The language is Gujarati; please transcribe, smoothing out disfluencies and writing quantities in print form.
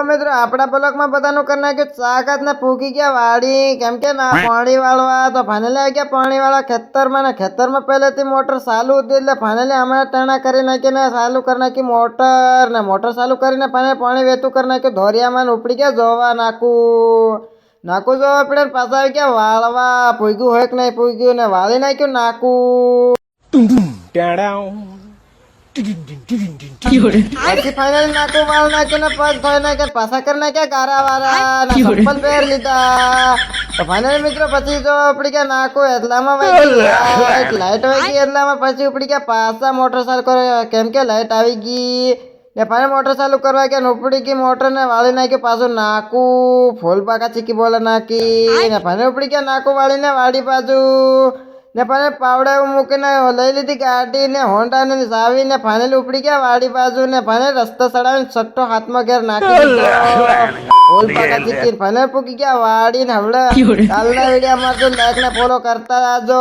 મિત્રો આપણા બ્લોકમાં બધાનું કરી નાખ્યું ચાકાત ને ફૂકી ગયા વાડી કેમ કે ના પાણી વાળવા તો ફાઇનલી આવી ગયા પાણી વાળા ખેતરમાં ને ખેતરમાં પહેલેથી મોટર ચાલુ હતી એટલે ફાઇનલી હમણાં ટણા કરી નાખીને ચાલુ કરી નાખી મોટર ને મોટર ચાલુ કરીને પાણી વેતું કરી નાખ્યું ધોરિયામાં ઉપડી ગયા જોવા નાકું જોવા પડે પાછા આવી ગયા વાળવા પૂગ્યું હોય કે નહીં પૂગ્યું ને વાળી નાખ્યું નાકું પછી ફાઇનલી નાકું વાળ નાખ્યું ને પગ ધોઈ નાખ્યા પાછા કરી નાખ્યા ગારા વાળા ને ચપ્પલ પહેર લીધા તો ફાઇનલી મિત્રો પછી જો ઉપડી ગયા નાકું એટલામાં લાઈટ આવી ગઈ એટલામાં પછી ઉપડી ગયા પાછા મોટર ચાલુ કરે કેમ કે લાઈટ આવી ગઈ ને ફાઇનલ મોટર ચાલુ કરવા ગયા ને ઉપડી ગઈ મોટર ને વાળી નાખ્યું પાછું નાકું ફૂલ પાકા ચીકી બોલે નાખી ને ફાઇનલ ઉપડી ગયા નાકું વાળીને વાળી બાજુ ને ફાઇનલ પાવડા મૂકીને લઈ લીધી ગાડી ને હોન્ડા ને ચાવી ને ફાઇનલ ઉપડી ગયા વાડી બાજુ ને ફાઇનલ રસ્તો ચડાવીને છઠ્ઠો હાથમાં ઘેર નાખી ફૂલ પાકા ચીકી ફાઇનલ પૂકી ગયા વાડી ને હવે કાલના વિડીયોમાં તો લાઈક ને ફોલો કરતા જાજો।